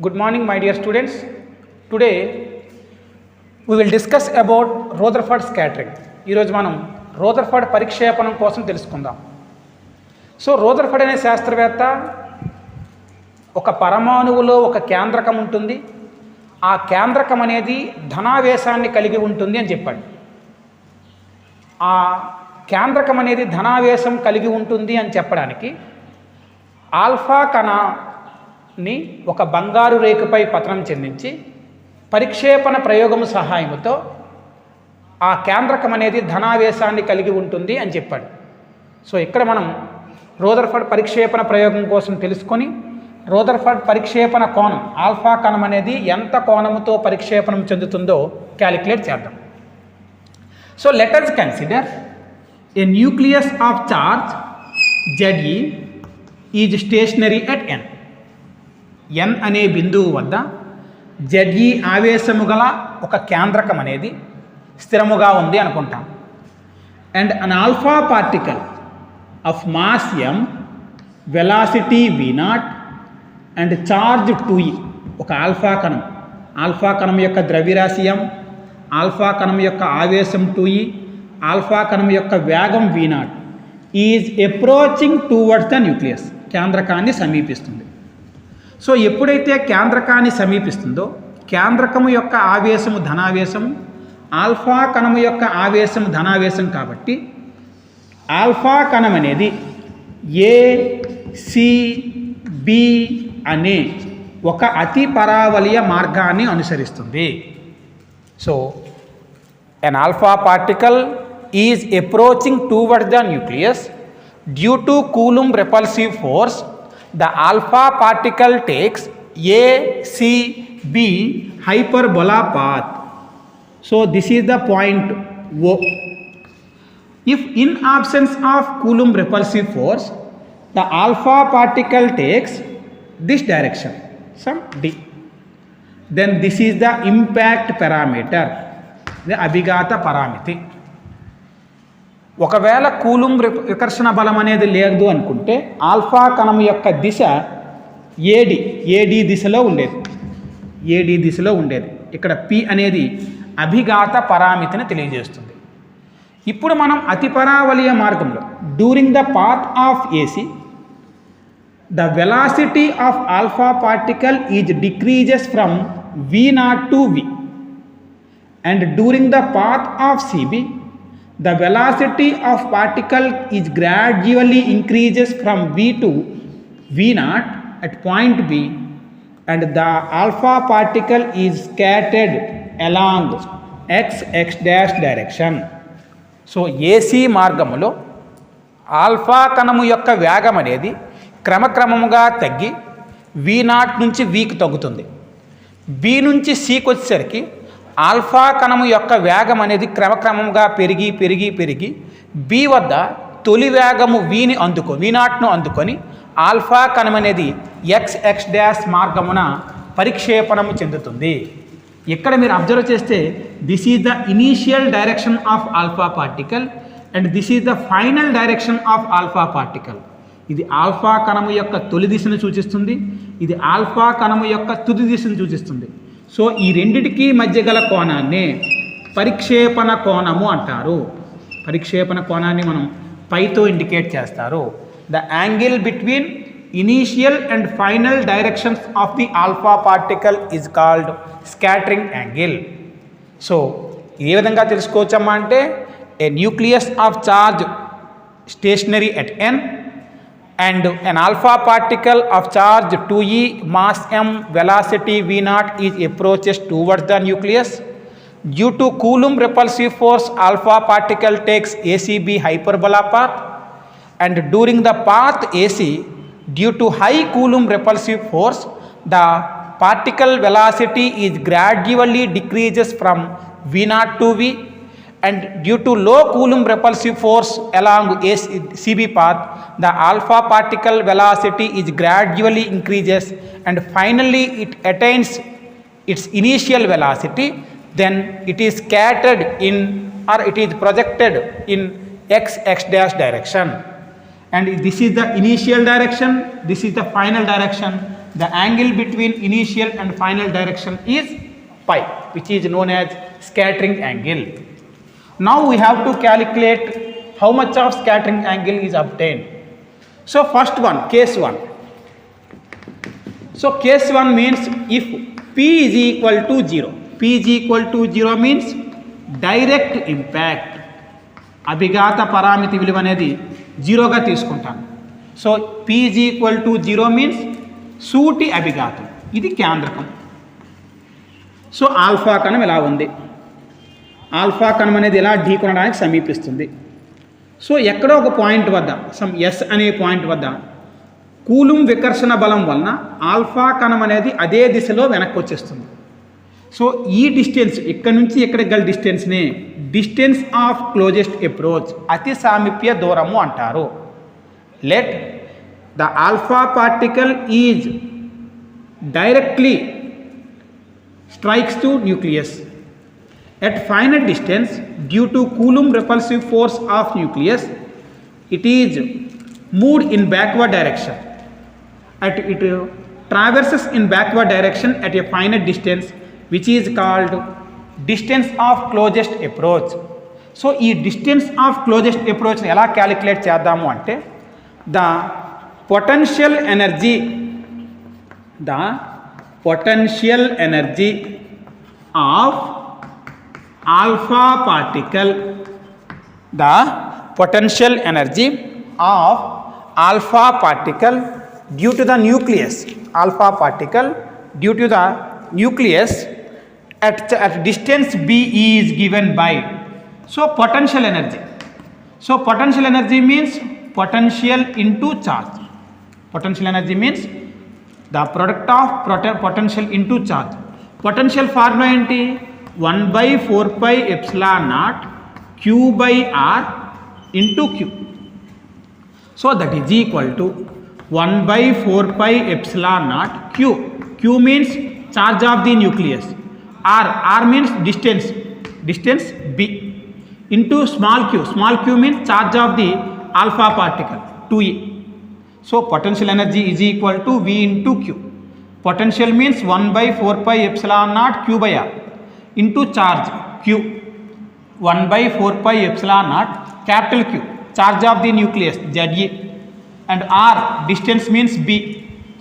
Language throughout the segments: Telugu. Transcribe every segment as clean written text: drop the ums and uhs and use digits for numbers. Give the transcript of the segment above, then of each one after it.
Good morning, my dear students. Today we will discuss about Rutherford scattering. ఈరోజు మనం రూదర్ఫర్డ్ పరిక్షేపణం కోసం తెలుసుకుందాం. సో రూదర్ఫర్డ్ అనే శాస్త్రవేత్త ఒక పరమాణువులో ఒక కేంద్రకం ఉంటుంది, ఆ కేంద్రకం అనేది ధనావేశాన్ని కలిగి ఉంటుంది అని చెప్పాడు. ఆ కేంద్రకం అనేది ధనావేశం కలిగి ఉంటుంది అని చెప్పడానికి ఆల్ఫా కణాన్ని ఒక బంగారు రేఖపై పతనం చెందించి పరిక్షేపణ ప్రయోగం సహాయంతో ఆ కేంద్రకం అనేది ధనావేశాన్ని కలిగి ఉంటుంది అని చెప్పాడు. సో ఇక్కడ మనం రూదర్ఫర్డ్ పరిక్షేపణ ప్రయోగం కోసం తెలుసుకొని రూదర్ఫర్డ్ పరిక్షేపణ కోణం ఆల్ఫా కణం అనేది ఎంత కోణముతో పరిక్షేపణం చెందుతుందో క్యాలిక్యులేట్ చేద్దాం. So let us consider a nucleus of charge Ze is stationary at n అనే బిందువు వద్ద Ze ఆవేశము గల ఒక కేంద్రకం అనేది స్థిరముగా ఉంది అనుకుంటాం. And an alpha particle of mass m, velocity v0 and charge 2e, ఒక ఆల్ఫా కణం యొక్క ద్రవ్యరాశి m, ఆల్ఫా కణం యొక్క ఆవేశం 2e, ఆల్ఫా కణం యొక్క వేగం v0 is approaching towards the nucleus, కేంద్రకాన్ని సమీపిస్తుంది. సో ఎప్పుడైతే కేంద్రకాన్ని సమీపిస్తుందో కేంద్రకము యొక్క ఆవేశము ధనావేశము, ఆల్ఫా కణము యొక్క ఆవేశము ధనావేశం కాబట్టి ఆల్ఫా కణం అనేది ACB అనే ఒక అతి పరావలయ మార్గాన్ని అనుసరిస్తుంది. So an alpha particle is approaching towards the nucleus. Due to Coulomb repulsive force, the alpha particle takes ACB hyperbola path. So this is the point O. If in absence of Coulomb repulsive force, the alpha particle takes this direction, some D. Then this is the impact parameter, the అభిఘాత పరామితి. ఒకవేళ కూలుంబ్ వికర్షణ బలం అనేది లేదు అనుకుంటే ఆల్ఫా కణం యొక్క దిశ AD దిశలో ఉండేది. ఇక్కడ P అనేది అభిఘాత పరామితిని తెలియజేస్తుంది. ఇప్పుడు మనం అతి పరావలయ మార్గంలో during the path of AC, the velocity of alpha particle is decreases from V0 to V, and during the path of CB, the velocity of particle is gradually increases from V to V0 at point B, and the alpha particle is scattered along x dash direction. So AC మార్గములో ఆల్ఫా కణము యొక్క వేగం అనేది క్రమక్రమముగా తగ్గి V0 నుంచి Vకి తగ్గుతుంది. B నుంచి Cకి వచ్చేసరికి ఆల్ఫా కణము యొక్క వేగం అనేది క్రమక్రమంగా పెరిగి B వద్ద తొలి వేగము V0ను అందుకొని ఆల్ఫా కణం అనేది x డాష్ మార్గమున పరిక్షేపణము చెందుతుంది. ఇక్కడ మీరు అబ్జర్వ్ చేస్తే this is the initial direction of alpha particle and this is the final direction of alpha particle. ఇది ఆల్ఫా కణము యొక్క తొలి దిశను సూచిస్తుంది, ఇది ఆల్ఫా కణము యొక్క తుది దిశను సూచిస్తుంది. సో ఈ రెండిటికి మధ్య గల కోణాన్ని పరిక్షేపణ కోణము అంటారు. పరిక్షేపణ కోణాన్ని మనం పైతో ఇండికేట్ చేస్తారు. The angle between initial and final directions of the alpha particle is called scattering angle. So ఏ విధంగా తెలుసుకోవచ్చమ్మా అంటే ఏ nucleus of charge stationary at n and an alpha particle of charge 2e, mass m, velocity v0 is approaches towards the nucleus. Due to Coulomb repulsive force, alpha particle takes ACB hyperbola path, and during the path AC, due to high Coulomb repulsive force, the particle velocity is gradually decreases from v0 to V, and due to low Coulomb repulsive force along CB path, the alpha particle velocity is gradually increases and finally it attains its initial velocity. Then it is scattered in, or it is projected in x dash direction. And this is the initial direction, this is the final direction, the angle between initial and final direction is pi, which is known as scattering angle. Now we have to calculate how much of scattering angle is obtained. So first one, case 1. So case 1 means if P is equal to 0. P is equal to 0 means direct impact. అభిఘాత పరామితి విలువ అనేది 0గా తీసుకుంటాను. So P is equal to 0 means సూటి అభిఘాతం, ఇది కేంద్రకం. సో ఆల్ఫా కణం ఇలా ఉంది. ఆల్ఫా కణం అనేది ఇలా ఢీకొనడానికి సమీపిస్తుంది. సో ఎక్కడో ఒక పాయింట్ వద్ద సమ్ ఎస్ అనే పాయింట్ వద్ద కూలుం వికర్షణ బలం వలన ఆల్ఫా కణం అనేది అదే దిశలో వెనక్కి వచ్చేస్తుంది. సో ఈ డిస్టెన్స్ ఇక్కడ నుంచి ఇక్కడికి గల డిస్టెన్స్ని డిస్టెన్స్ ఆఫ్ క్లోజెస్ట్ అప్రోచ్, అతి సామీప్య దూరము అంటారు. Let the alpha particle is directly strikes to nucleus at finite distance due to Coulomb repulsive force of nucleus. It is moved in backward direction. It traverses in backward direction at a finite distance, which is called distance of closest approach. So ఈ distance of closest approach ఎలా క్యాలిక్యులేట్ చేద్దాము అంటే the potential energy of alpha particle, the potential energy of alpha particle due to the nucleus, alpha particle due to the nucleus at distance b is given by, so potential energy. So potential energy means potential into charge. Potential energy means the product of potential into charge. Potential formula ఏంటి? 1/4 pi epsilon naught q by r into q. So that is equal to 1/4 pi epsilon naught q. Q means charge of the nucleus. R means distance b into small q. Small q means charge of the alpha particle 2e. So potential energy is equal to v into q. Potential means 1/4 pi epsilon naught q by r into charge q, 1/4 pi epsilon naught capital Q, charge of the nucleus Za, and r distance means b,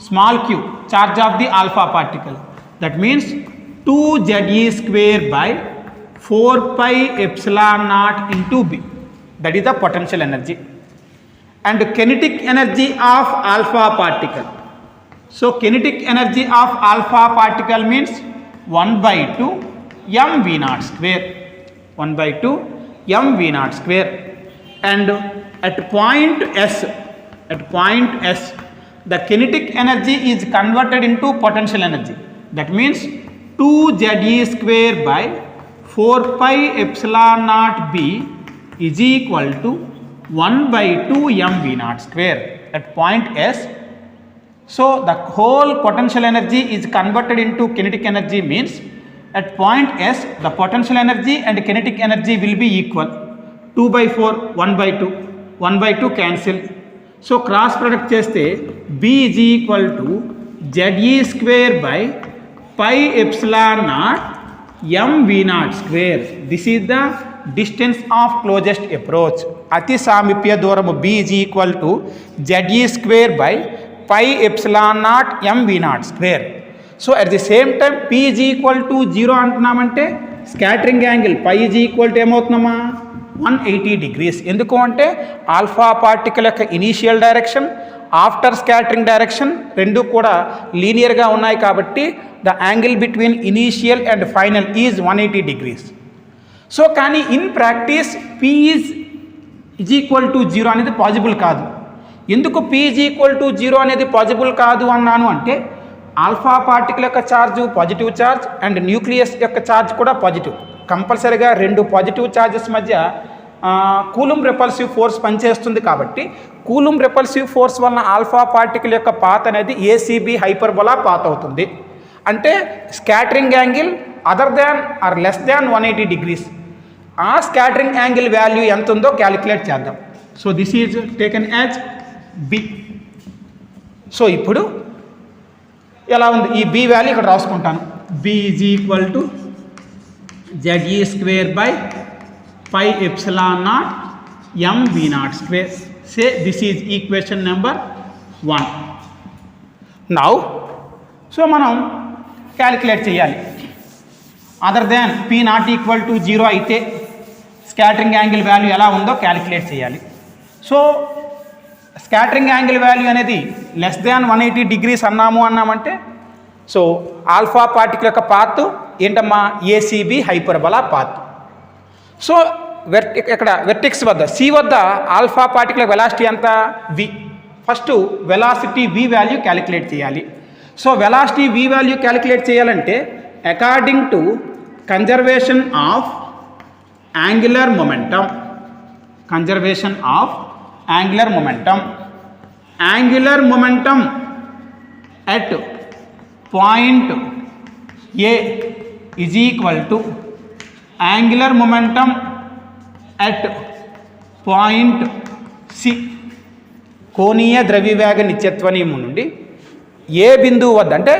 small q, charge of the alpha particle. That means 2Za square by 4 pi epsilon naught into b. That is the potential energy. And kinetic energy of alpha particle. So kinetic energy of alpha particle means 1/2 mv naught square, 1/2 mv naught square. And at point S the kinetic energy is converted into potential energy. That means 2Za square by 4 pi epsilon naught b is equal to 1/2 mv naught square at point S. So the whole potential energy is converted into kinetic energy means at point S the potential energy and kinetic energy will be equal. 2/4 1/2 cancel. So cross product cheste b is equal to Za square by pi epsilon naught mv naught square. This is the distance of closest approach. అతి సామీప్య దూరము b is equal to Za square by pi epsilon naught mv naught square. So at the same time p is equal to 0 అంటున్నామంటే scattering angle phi is equal to ఏమవుతున్నామా 180 degrees. ఎందుకు అంటే ఆల్ఫా పార్టికల్ యొక్క initial direction after scattering direction రెండు కూడా లీనియర్గా ఉన్నాయి కాబట్టి the angle between initial and final is 180 degrees. So కానీ in practice p is equal to 0 అనేది పాజిబుల్ కాదు. ఎందుకు p is equal to 0 అనేది పాజిబుల్ కాదు అన్నాను అంటే ఆల్ఫా పార్టికల్ యొక్క charge positive charge and nucleus యొక్క ఛార్జ్ కూడా పాజిటివ్. కంపల్సరీగా రెండు పాజిటివ్ ఛార్జెస్ మధ్య కూలుంబ్ రెపల్సివ్ ఫోర్స్ పనిచేస్తుంది కాబట్టి కూలుంబ్ రెపల్సివ్ ఫోర్స్ వలన ఆల్ఫా పార్టికల్ యొక్క పాత్ అనేది ఏసీబీ హైపర్బోలా పాత్ అవుతుంది. అంటే scattering angle other than or less than 180 degrees. ఆ స్కాటరింగ్ యాంగిల్ వాల్యూ ఎంత ఉందో క్యాలిక్యులేట్ చేద్దాం. So this is taken as B. సో ఇప్పుడు ఎలా ఉంది ఈ బి వాల్యూ ఇక్కడ రాసుకుంటాను. B is equal to ZE square by pi epsilon naught MV naught square. Say this is equation number 1. Now so మనం క్యాలిక్యులేట్ చేయాలి. Other than P not equal to 0 అయితే స్కాటరింగ్ యాంగిల్ వాల్యూ ఎలా ఉందో క్యాలిక్యులేట్ చేయాలి. సో స్కాటరింగ్ యాంగిల్ వాల్యూ అనేది లెస్ దాన్ 180 డిగ్రీస్ అన్నామంటే సో ఆల్ఫా పార్టికల్ యొక్క పాత్ ఏంటమ్మా ACB హైపర్బలా పాత్. సో ఇక్కడ వెర్టెక్స్ వద్ద C వద్ద ఆల్ఫా పార్టికల్ వెలాసిటీ ఎంత V. First velocity V value calculate చేయాలి. So velocity V value calculate చేయాలంటే according to conservation of angular momentum, conservation of angular momentum, angular momentum at point A is equal to angular momentum at point C. కోణీయ ద్రవ్యవేగ నిత్యత్వ నియమం నుండి ఏ బిందువు వద్ద అంటే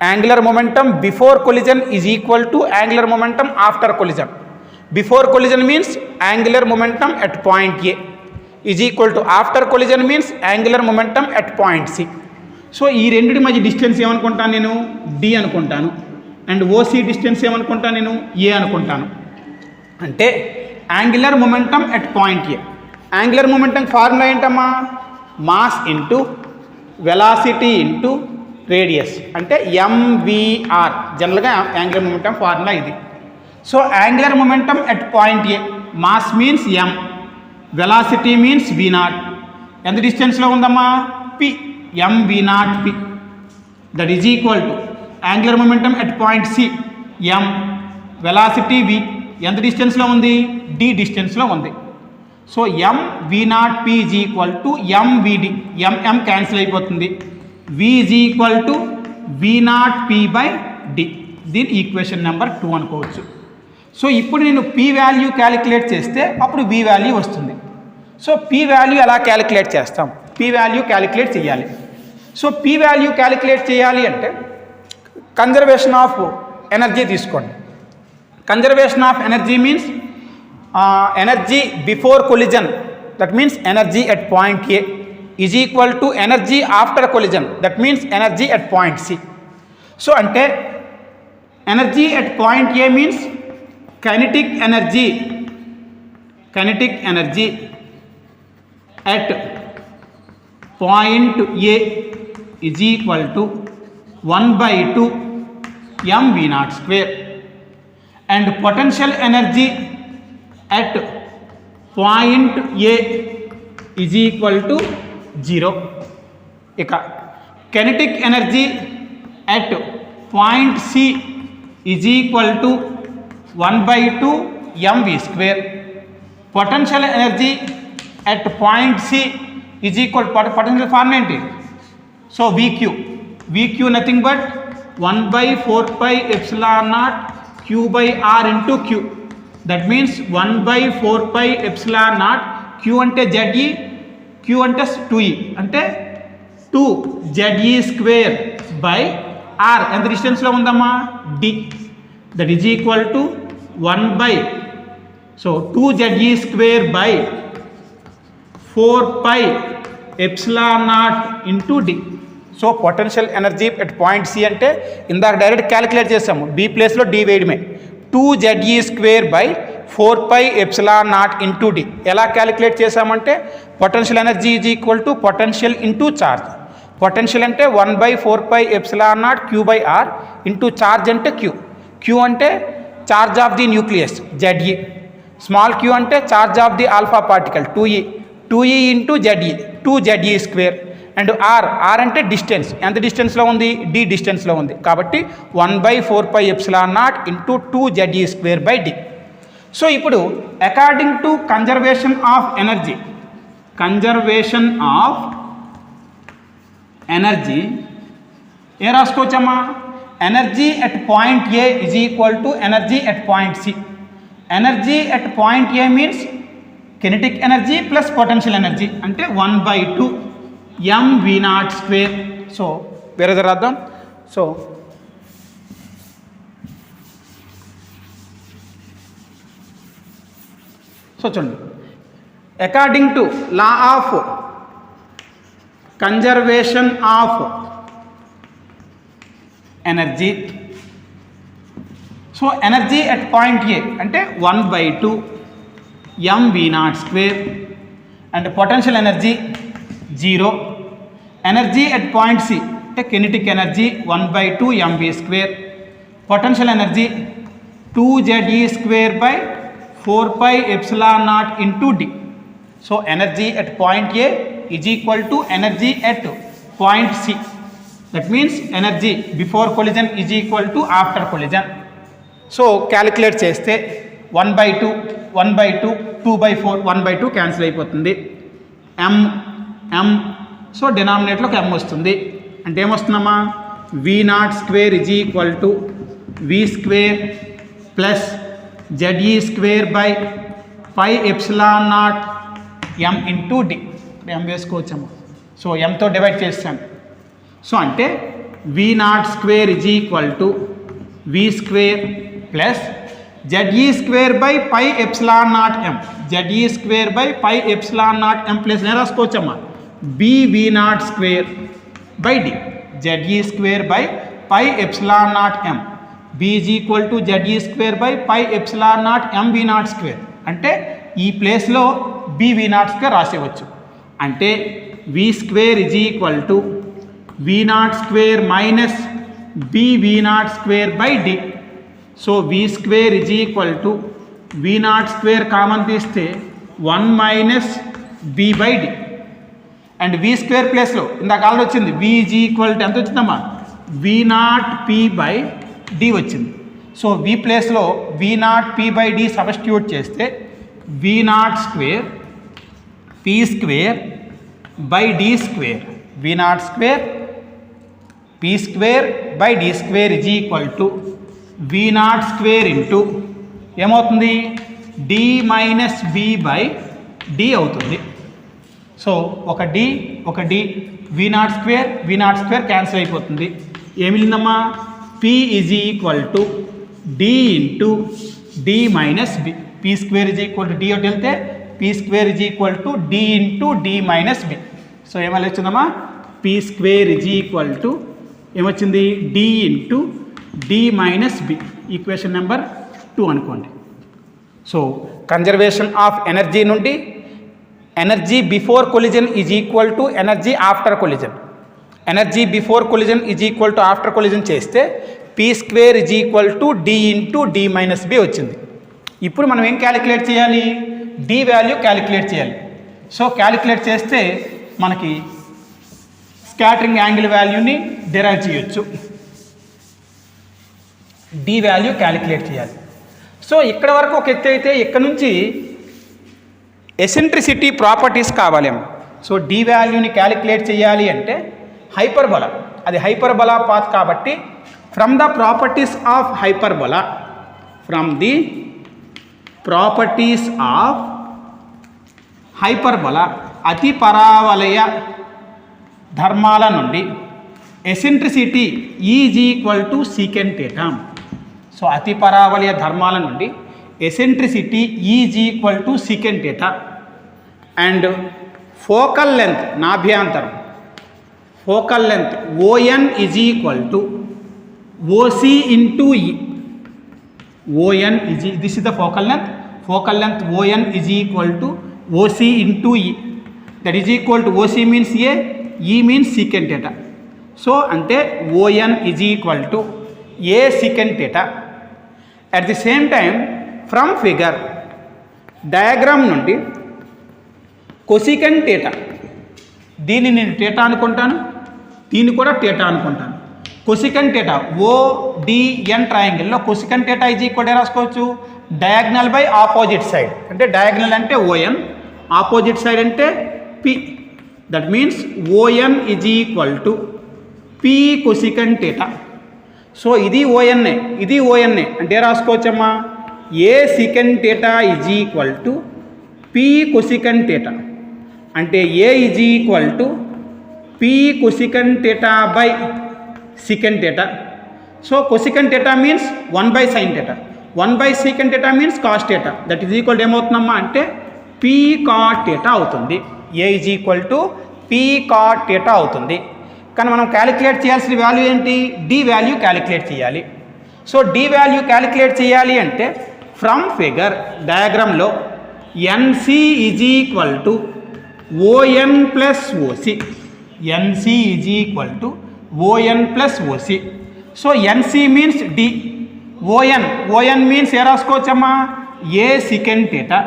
angular momentum before collision is equal to angular momentum after collision. Before collision means angular momentum at point A is equal to after collision means angular momentum at point C. So ఈ రెండింటి మధ్య డిస్టెన్స్ ఏమనుకుంటాను నేను D అనుకుంటాను. అండ్ OC డిస్టెన్స్ ఏమనుకుంటాను నేను A అనుకుంటాను. అంటే angular momentum at point A. Angular momentum formula ఏంటమ్మా mass into velocity into radius అంటే MVR. జనరల్గా యాంగులర్ మొమెంటమ్ ఫార్ములా ఇది. So angular momentum at point A mass means M, velocity means V0. ఎంత డిస్టెన్స్లో ఉందమ్మా P, MV0 P. That is equal to angular momentum at point C M, velocity V. ఎంత డిస్టెన్స్లో ఉంది D డిస్టెన్స్లో ఉంది. So MV0 P is equal to MVD. MM cancel అయిపోతుంది. V is equal to V0 P by D. దీని ఈక్వేషన్ నెంబర్ 2 అనుకోవచ్చు. సో ఇప్పుడు నేను P వాల్యూ క్యాలిక్యులేట్ చేస్తే అప్పుడు V వాల్యూ వస్తుంది. సో P వాల్యూ ఎలా క్యాలిక్యులేట్ చేస్తాం? P వాల్యూ క్యాలిక్యులేట్ చేయాలి. సో P వాల్యూ క్యాలిక్యులేట్ చేయాలి అంటే కన్జర్వేషన్ ఆఫ్ ఎనర్జీ తీసుకోండి. Conservation of energy means energy before collision, that means energy at point A is equal to energy after collision, that means energy at point C. So అంటే energy at point A means kinetic energy at point A is equal to 1/2 MV0 square and potential energy at point A is equal to 0. ఇక kinetic energy at point C is equal to 1/2 MV square. Potential energy at point C is equal to potential formula ఏంటి? So VQ nothing but 1/4 pi epsilon naught Q by R into Q. That means 1/4 pi epsilon naught Q అంటే ZE, Q అంటే 2E అంటే 2 ZE స్క్వేర్ బై R. ఎంత డిస్టెన్స్లో ఉందమ్మా D. That is equal to 2 ZE square by 4 pi epsilon naught into D. So potential energy at point C అంటే ఇందాక డైరెక్ట్ క్యాలిక్యులేట్ చేసాము, B ప్లేస్లో D వేయడమే. 2 ZE square by 4 pi epsilon naught into D. ఎలా క్యాలిక్యులేట్ చేసామంటే potential energy is equal to potential into charge. Potential అంటే 1/4 pi epsilon naught Q by R into charge అంటే Q అంటే charge of the nucleus ZE. Small q అంటే charge of the alpha particle 2e into ZE 2 ZE square. And R అంటే డిస్టెన్స్, ఎంత డిస్టెన్స్లో ఉంది D డిస్టెన్స్లో ఉంది కాబట్టి 1/4 pi epsilon naught into 2 ZE square by D. So ఇప్పుడు according to conservation of energy ఏ రాసుకోవచ్చమ్మా? Energy at point A is equal to energy at point C. Energy at point A means kinetic energy plus potential energy అంటే 1/2 MV0 స్క్వేర్. సో వేరే రాద్దాం. సో చూడండి, according to law of conservation of energy. So energy at point A అంటే 1/2 mv0² and potential energy 0. Energy at point C అంటే kinetic energy 1/2 mv². Potential energy 2ze²/4πε0 into d. So energy at point A is equal to energy at point C. That means energy before collision is equal to after collision. So calculate చేస్తే 1/2 2/4 1/2 క్యాన్సిల్ అయిపోతుంది. m సో డినామినేటర్లోకి m వస్తుంది. అంటే ఏమొస్తుందమ్మా, v0² is equal to v² plus ze²/πε0 m into d. m వేసుకోవచ్చమ్మా. సో mతో డివైడ్ చేస్తాను. సో అంటే v0² is equal to v² plus ze²/πε0m. ze²/πε0m plus నేను రాసుకోవచ్చమ్మా bv0²/d. ze²/πε0m b is equal to ze²/πε0m v0². అంటే ఈ ప్లేస్లో bv0² రాసేవచ్చు. అంటే v² is equal to v0² minus bv0²/d. So v² is equal to v0² common తీస్తే 1 మైనస్ b/d. అండ్ v² ప్లేస్లో ఇందాక ఆల్రెడీ వచ్చింది v is equal to ఎంత వచ్చిందమ్మా, v0p/d వచ్చింది. సో v ప్లేస్లో v0p/d సబ్స్టిట్యూట్ చేస్తే v0² p²/d². v0² p²/d² is equal to v0² into ఏమవుతుంది, d మైనస్ b/d అవుతుంది. సో ఒక d v0² క్యాన్సిల్ అయిపోతుంది. ఏమి మిగిలిందమ్మా, p is equal to d into d minus b. p² is equal to d ఒకటి వెళ్తే p² is equal to d into d minus b. So ఏమని వచ్చిందమ్మా, p² is equal to ఏమొచ్చింది, d into d minus b. Equation number 2 అనుకోండి. సో కన్జర్వేషన్ ఆఫ్ ఎనర్జీ నుండి energy before collision is equal to energy after collision. Energy before collision is equal to after collision చేస్తే p² is equal to d into d minus b వచ్చింది. ఇప్పుడు మనం ఏం క్యాలిక్యులేట్ చేయాలి, d వాల్యూ క్యాలిక్యులేట్ చేయాలి. సో క్యాలిక్యులేట్ చేస్తే మనకి స్కాటరింగ్ యాంగిల్ వాల్యూని డిరైవ్ చేయొచ్చు. d వాల్యూ క్యాలిక్యులేట్ చేయాలి. సో ఇక్కడ వరకు ఒక ఎత్తు అయితే ఇక్కడ నుంచి ఎసెంట్రిసిటీ ప్రాపర్టీస్ కావాలేమో. సో d వాల్యూని క్యాలిక్యులేట్ చేయాలి అంటే హైపర్బోలా, అది హైపర్బోలా పాత్ కాబట్టి from the properties of hyperbola, from the properties of hyperbola అతి పరావలయ ధర్మాల నుండి eccentricity is equal to secant theta. So అతి పరావలయ ధర్మాల నుండి eccentricity is equal to secant theta. And focal length నాభ్యాంతరం, focal length ON is equal to OC into E. ON is this is the focal length. Focal length ON is equal to OC into E. That is equal to OC means A, E means secant theta. So అంటే ON is equal to A secant theta. At the same time from figure diagram నుండి కొసికెంట్ థీటా, దీన్ని నేను థీటా అనుకుంటాను, దీన్ని కూడా థీటా అనుకుంటాను. కొసికెంట్ థీటా ODN ట్రయాంగిల్లో cosecant theta is equal to రాసుకోవచ్చు డయాగ్నల్ బై ఆపోజిట్ సైడ్. అంటే డయాగ్నల్ అంటే ON, ఆపోజిట్ సైడ్ అంటే P. That means ON is equal to P cosecant theta. So ఇది ONA, ఇది ONA అంటే రాసుకోవచ్చమ్మా A secant theta is equal to P cosecant theta. అంటే A is equal to p cosecant theta by secant theta. So cosecant theta means 1 by sin theta. 1 by secant theta means cos theta. That is equal to ఏమవుతుందమ్మా అంటే p cot theta అవుతుంది. a is equal to p cot theta అవుతుంది. కానీ మనం క్యాలిక్యులేట్ చేయాల్సిన వాల్యూ ఏంటి? d వాల్యూ క్యాలిక్యులేట్ చేయాలి. సో d వాల్యూ క్యాలిక్యులేట్ చేయాలి అంటే ఫ్రమ్ ఫిగర్ డయాగ్రామ్లో nc is equal to on plus oc. nc is equal to on plus oc. So nc means d, on means ఏ రాసుకోవచ్చమ్మా a secant theta,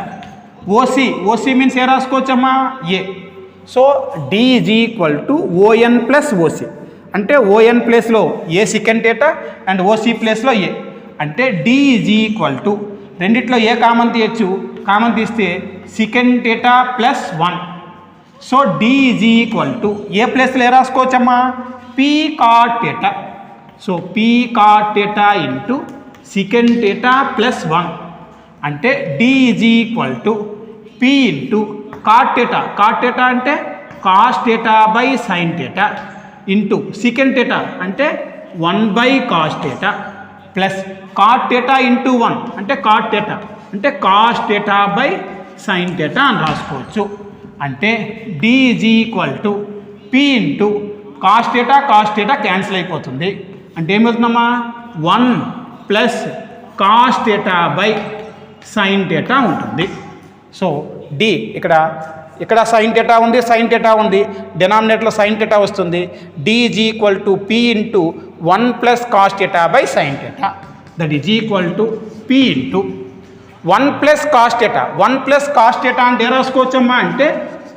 oc means ఏ రాసుకోవచ్చమ్మా a. So d is equal to on plus oc అంటే on ప్లేస్లో a secant theta and oc ప్లేస్లో a అంటే d is equal to రెండిట్లో ఏ కామన్ తీయచ్చు, కామన్ తీస్తే secant theta plus 1. So d is equal to ఏ ప్లేస్లో ఏ రాసుకోవచ్చమ్మా p cot theta. So p cot theta into secant theta plus 1 అంటే d is equal to p into cot theta. cot theta అంటే cos theta by sin theta into secant theta అంటే 1 by cos theta plus cot theta into 1 అంటే cot theta అంటే cos theta by sin theta అని రాసుకోవచ్చు. అంటే d is equal to p into cos theta cancel అయిపోతుంది. అంటే ఏమవుతుందమ్మా 1 plus cos theta by sin theta ఉంటుంది. సో d ఇక్కడ sin theta ఉంది, sin theta ఉంది, డినామినేటర్లో sin theta వస్తుంది. d is equal to p into 1 plus cos theta by sin theta. That is equal to p into 1 plus cos theta. 1 plus cos theta అంటే ఏ రాసుకోవచ్చమ్మా అంటే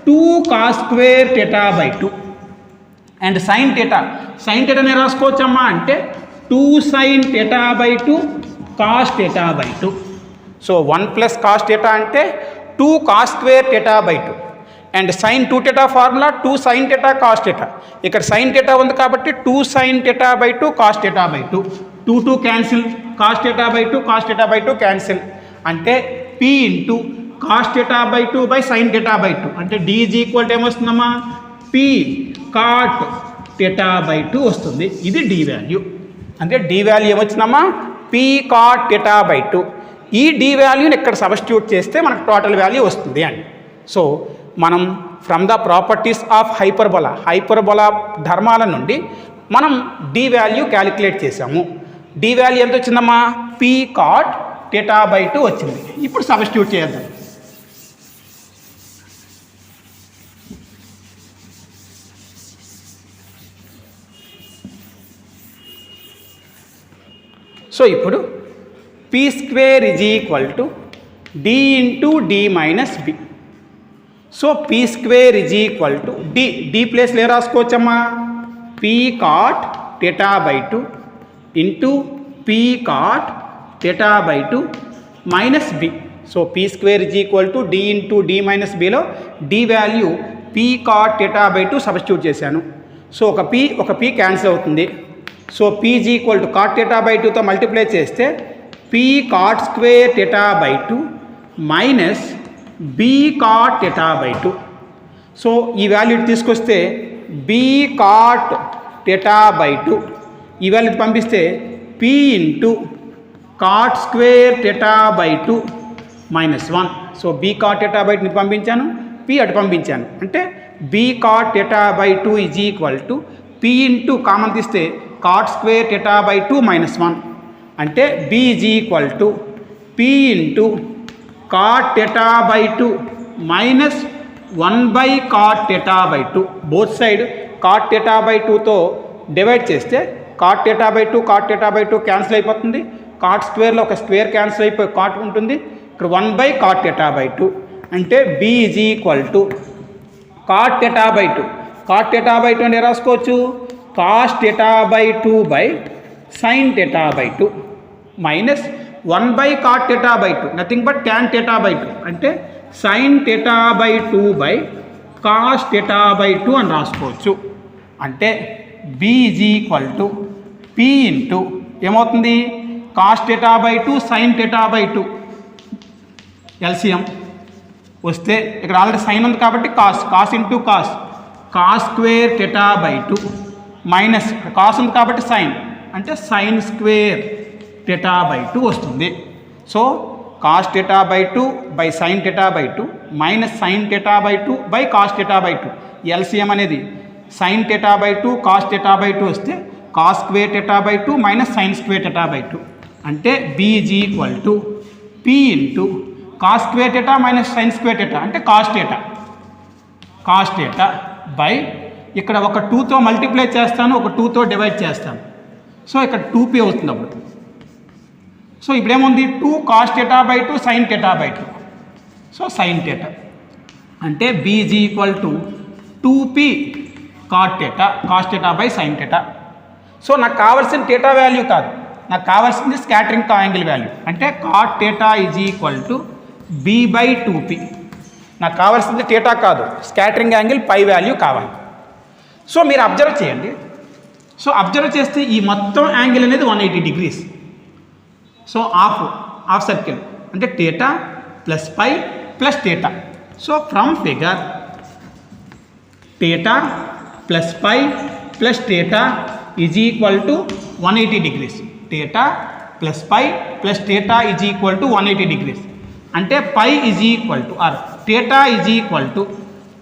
2 cos square theta by 2 and sin theta నే రాసుకోవచ్చమ్మా అంటే 2 sin theta by 2 cos theta by 2. So 1 plus cos theta అంటే 2 cos square theta by 2 and sin 2 theta formula 2 sin theta cos theta. ఇక్కడ sin theta ఉంది కాబట్టి 2 sin theta by 2 cos theta by 2. 2 cancel, cos theta by 2 cancel అంటే p into cos theta by 2 by sin theta by 2 అంటే d ఈజ్ ఈక్వల్ టు ఏమొస్తుందమ్మా p cot theta బై 2 వస్తుంది. ఇది d వాల్యూ. అంటే d వాల్యూ ఏమొచ్చిందమ్మా p cot theta బై 2. ఈ d వాల్యూని ఇక్కడ సబ్స్టిట్యూట్ చేస్తే మనకు టోటల్ వాల్యూ వస్తుంది అండి. సో మనం from the properties of hyperbola ధర్మాల నుండి మనం d వాల్యూ క్యాలిక్యులేట్ చేసాము. d వాల్యూ ఎంత వచ్చిందమ్మా p cot theta బై 2 వచ్చింది. ఇప్పుడు సబ్స్టిట్యూట్ చేద్దాం. సో ఇప్పుడు p square is equal to d into d minus b. So p square is equal to d ప్లేస్లో ఏ రాసుకోవచ్చమ్మా p cot theta by 2 into p cot theta by 2 minus b. So p square is equal to d into d minus bలో d value p cot theta by 2 substitute చేశాను. సో ఒక p క్యాన్సిల్ అవుతుంది. So p is equal to cot theta by 2తో మల్టిప్లై చేస్తే p cot square theta by 2 minus b cot theta by 2. So ఈ వాల్యూ తీసుకొస్తే b cot theta బై 2 ఈ వాల్యూ పంపిస్తే p into cot square theta by 2 minus 1. So b cot theta by 2 పంపించాను, p అటు పంపించాను. అంటే b cot theta by 2 is equal to p into common తీస్తే cot square theta by 2 minus 1 అంటే b is equal to p into cot theta by 2 minus 1 by cot theta by 2. Both side cot theta by 2తో డివైడ్ చేస్తే cot theta బై 2 క్యాన్సిల్ అయిపోతుంది. cot స్క్వేర్లో ఒక స్క్వేర్ క్యాన్సిల్ అయిపోయి cot ఉంటుంది. ఇక్కడ 1 బై cot theta బై 2 అంటే b is equal to cot theta by 2. cot theta by 2 అంటే రాసుకోవచ్చు cos theta by 2 by sin theta by 2 minus 1 by cot theta by 2 nothing but tan theta by 2 అంటే sin theta by 2 by cos theta by 2 అని రాసుకోవచ్చు. అంటే b is equal to p into ఏమవుతుంది cos theta by 2 sin theta by 2 LCM వస్తే ఇక్కడ ఆల్రెడీ సైన్ ఉంది కాబట్టి cos into cos cos square theta by 2 minus cos ఉంది కాబట్టి సైన్ అంటే సైన్ స్క్వేర్ థీటా బై 2 వస్తుంది. So cos theta by 2 by sine theta by 2 minus sine theta by 2 by cos theta by 2. LCM అనేది sine theta by 2 cos theta by 2 వస్తే cos square theta by 2 minus sine square theta by 2 అంటే b is equal to p into cos square theta minus sine square theta అంటే కాస్ థీటా బై ఇక్కడ ఒక 2తో మల్టిప్లై చేస్తాను, ఒక 2తో డివైడ్ చేస్తాను. సో ఇక్కడ 2p అవుతుంది అప్పుడు. సో ఇప్పుడేముంది 2 cos theta by 2 sine theta by 2. So sine theta అంటే b is equal to 2p cos theta by sine theta. So నాకు కావాల్సిన థీటా వాల్యూ కాదు, నాకు కావాల్సింది స్కాటరింగ్ యాంగిల్ వాల్యూ అంటే cot theta is equal to B by 2p. నాకు కావాల్సింది థీటా కాదు, స్కాటరింగ్ యాంగిల్ పై వాల్యూ కావాలి. సో మీరు అబ్జర్వ్ చేయండి. సో అబ్జర్వ్ చేస్తే ఈ మొత్తం యాంగిల్ అనేది 180 degrees. సో హాఫ్ సర్కిల్ అంటే theta plus phi plus theta. So from figure theta plus phi plus theta is equal to 180 degrees. Theta plus phi plus theta is equal to 180 degrees. అంటే పై is equal to or theta is equal to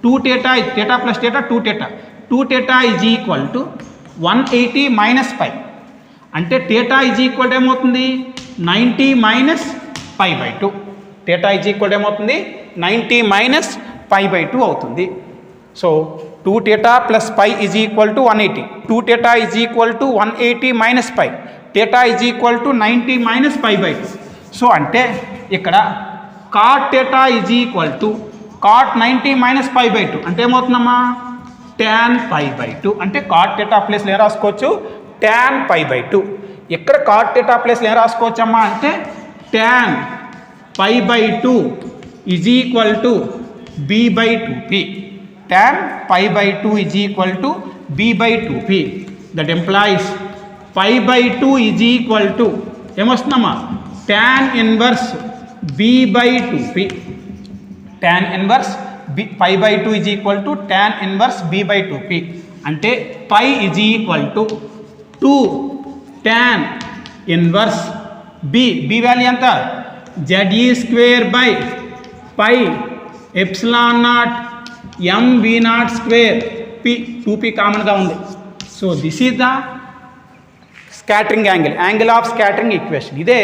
2 theta, theta plus theta 2 theta, 2 theta is equal to 180 minus phi అంటే థీటా ఈజ్ ఈక్వల్ ఏమవుతుంది 90 minus pi by 2. Theta is equal ఏమవుతుంది 90 మైనస్ పై బై 2 అవుతుంది. So 2 theta plus pi is equal to 180, 2 theta is equal to 180 minus pi, theta is equal to 90 minus pi by 2. So అంటే ఇక్కడ cot theta is equal to cot 90 minus pi by 2 అంటే ఏమవుతుందమ్మా tan పై బై 2. అంటే కాట్ థీటా ప్లేస్లో ఏం రాసుకోవచ్చు tan పై బై 2. ఇక్కడ కాట్ థీటా ప్లేస్లో ఏం రాసుకోవచ్చమ్మా అంటే tan pi by 2 is equal to B by 2p. tan pi by 2 is equal to B by 2p. That implies pi by 2 is equal to ఏమొస్తుందమ్మా tan inverse B by 2p. tan inverse pi by 2 is equal to tan inverse B by 2p. అంటే పై is equal to 2 tan inverse B value ఎంత ZE square by pi epsilon not MV0 square p. 2p కామన్గా ఉంది. So this is the scattering angle of scattering equation. ఇదే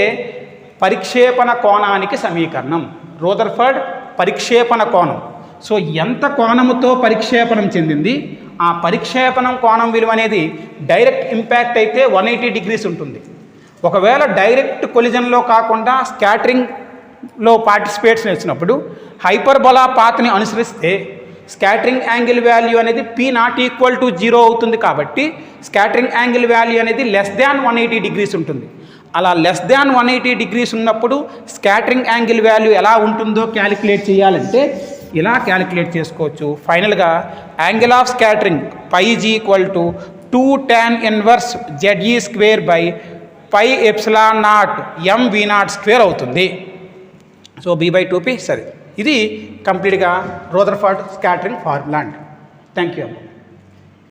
పరిక్షేపణ కోణానికి సమీకరణం. రూదర్ఫర్డ్ పరిక్షేపణ కోణం. సో ఎంత కోణముతో పరిక్షేపణం చెందింది, ఆ పరిక్షేపణం కోణం విలువ అనేది డైరెక్ట్ ఇంపాక్ట్ అయితే 180 degrees ఉంటుంది. ఒకవేళ డైరెక్ట్ కొలిజన్లో కాకుండా స్కాటరింగ్లో పార్టిసిపేట్స్ వచ్చినప్పుడు హైపర్బోలా పాత్ని అనుసరిస్తే స్కాటరింగ్ యాంగిల్ వాల్యూ అనేది p నాట్ ఈక్వల్ టు 0 అవుతుంది. కాబట్టి స్కాటరింగ్ యాంగిల్ వాల్యూ అనేది లెస్ దాన్ 180 degrees ఉంటుంది. అలా లెస్ దాన్ 180 degrees ఉన్నప్పుడు స్కాటరింగ్ యాంగిల్ వాల్యూ ఎలా ఉంటుందో క్యాలిక్యులేట్ చేయాలంటే ఇలా క్యాలిక్యులేట్ చేసుకోవచ్చు. ఫైనల్గా angle of scattering pi is equal to 2 tan inverse ZE square by pi epsilon not MV0 square అవుతుంది. So B by 2p. సరే, ఇది కంప్లీట్గా రూదర్ఫర్డ్ స్కాటరింగ్ ఫార్ములా అండి. Thank you.